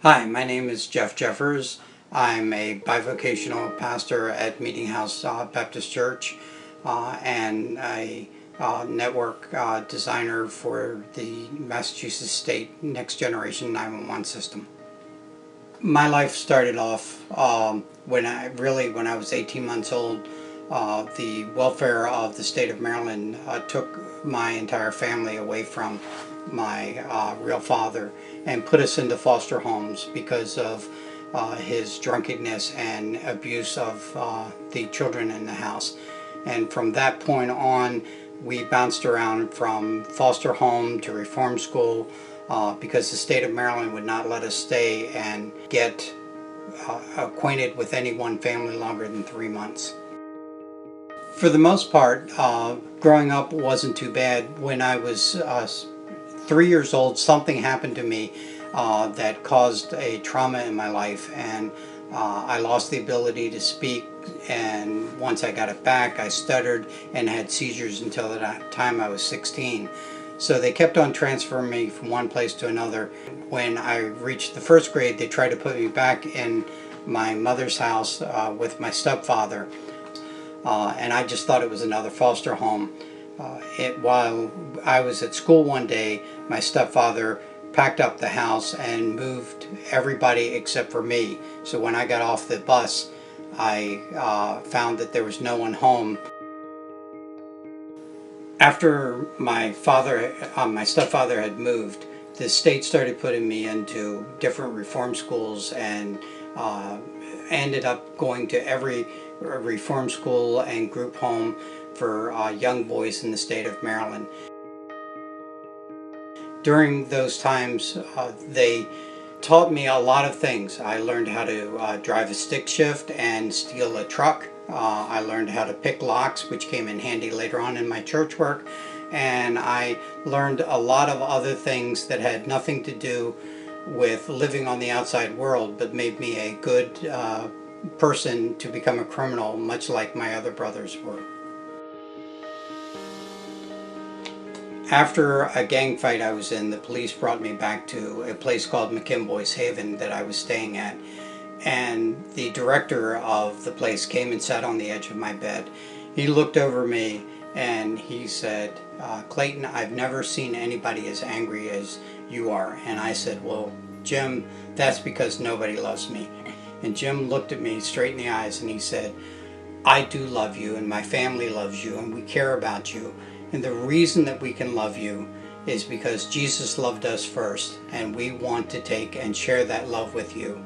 Hi, my name is Jeff Jeffers. I'm a bivocational pastor at Meetinghouse Baptist Church and a network designer for the Massachusetts State Next Generation 911 system. My life started off when I was 18 months old. The welfare of the state of Maryland took my entire family away from my real father and put us into foster homes because of his drunkenness and abuse of the children in the house. And from that point on, we bounced around from foster home to reform school because the state of Maryland would not let us stay and get acquainted with any one family longer than 3 months. For the most part, growing up wasn't too bad. When I was 3 years old, something happened to me that caused a trauma in my life, and I lost the ability to speak, and once I got it back, I stuttered and had seizures until the time I was 16. So they kept on transferring me from one place to another. When I reached the first grade, they tried to put me back in my mother's house with my stepfather, and I just thought it was another foster home. While I was at school one day, my stepfather packed up the house and moved everybody except for me. So when I got off the bus, I found that there was no one home. After my stepfather had moved, the state started putting me into different reform schools, and ended up going to every reform school and group home for young boys in the state of Maryland. During those times, they taught me a lot of things. I learned how to drive a stick shift and steal a truck. I learned how to pick locks, which came in handy later on in my church work. And I learned a lot of other things that had nothing to do with living on the outside world, but made me a good person to become a criminal, much like my other brothers were. After a gang fight I was in, the police brought me back to a place called McKimboy's Haven that I was staying at. And the director of the place came and sat on the edge of my bed. He looked over me and he said, Clayton, I've never seen anybody as angry as you are. And I said, well, Jim, that's because nobody loves me. And Jim looked at me straight in the eyes and he said, I do love you, and my family loves you, and we care about you. And the reason that we can love you is because Jesus loved us first, and we want to take and share that love with you.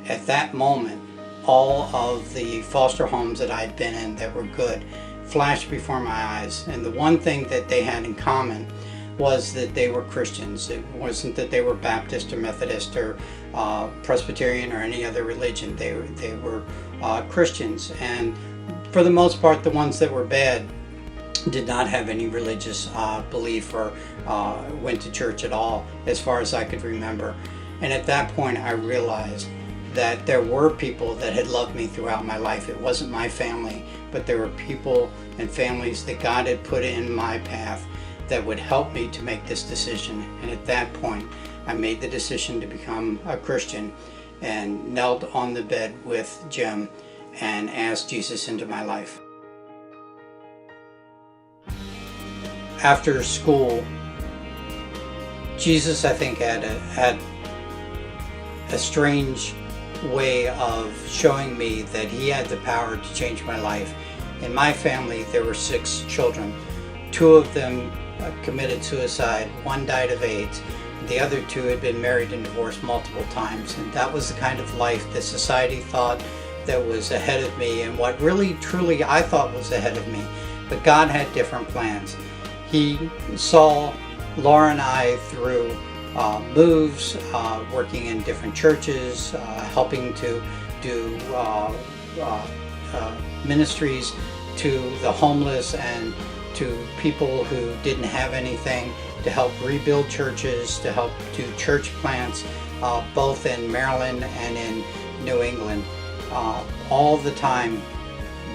At that moment, all of the foster homes that I'd been in that were good flashed before my eyes. And the one thing that they had in common was that they were Christians. It wasn't that they were Baptist or Methodist or Presbyterian or any other religion. They were Christians. And for the most part, the ones that were bad did not have any religious belief or went to church at all, as far as I could remember. And at that point I realized that there were people that had loved me throughout my life. It wasn't my family, but there were people and families that God had put in my path that would help me to make this decision. And at that point I made the decision to become a Christian and knelt on the bed with Jim and asked Jesus into my life. After school, Jesus, I think, had a strange way of showing me that he had the power to change my life. In my family, there were 6 children. 2 of them committed suicide. 1 died of AIDS. The other 2 had been married and divorced multiple times. And that was the kind of life that society thought that was ahead of me, and what really, truly I thought was ahead of me. But God had different plans. He saw Laura and I through moves, working in different churches, helping to do ministries to the homeless and to people who didn't have anything, to help rebuild churches, to help do church plants, both in Maryland and in New England, all the time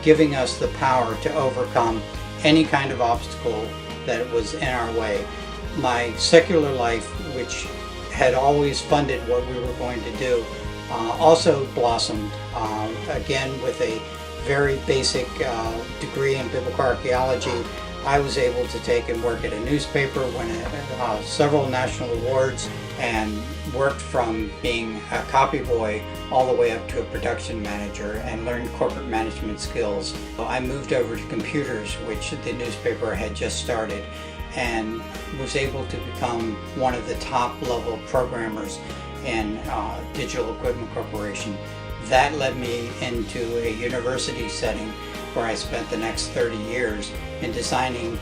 giving us the power to overcome any kind of obstacle that was in our way. My secular life, which had always funded what we were going to do, also blossomed, again with a very basic degree in biblical archaeology. I was able to take and work at a newspaper, win several national awards, and worked from being a copy boy all the way up to a production manager and learned corporate management skills. I moved over to computers, which the newspaper had just started, and was able to become one of the top level programmers in Digital Equipment Corporation. That led me into a university setting where I spent the next 30 years in designing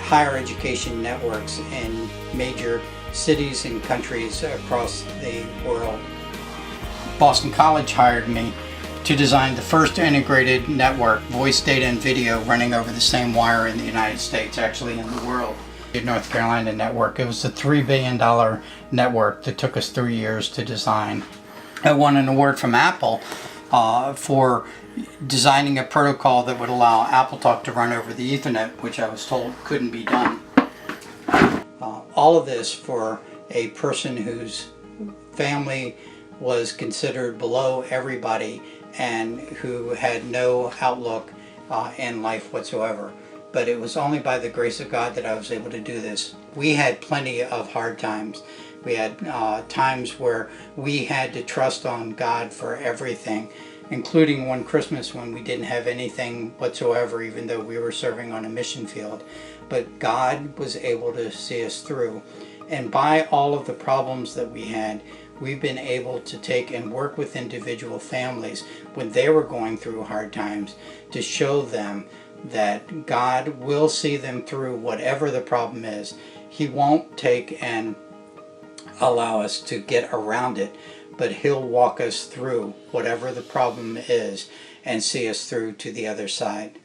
higher education networks in major cities and countries across the world. Boston College hired me to design the first integrated network, voice, data, and video, running over the same wire in the United States, actually in the world. The North Carolina network. It was a $3 billion network that took us 3 years to design. I won an award from Apple for designing a protocol that would allow AppleTalk to run over the Ethernet, which I was told couldn't be done. All of this for a person whose family was considered below everybody and who had no outlook in life whatsoever. But it was only by the grace of God that I was able to do this. We had plenty of hard times. We had times where we had to trust on God for everything, including one Christmas when we didn't have anything whatsoever, even though we were serving on a mission field. But God was able to see us through. And by all of the problems that we had, we've been able to take and work with individual families when they were going through hard times to show them that God will see them through whatever the problem is. He won't take and allow us to get around it, but He'll walk us through whatever the problem is and see us through to the other side.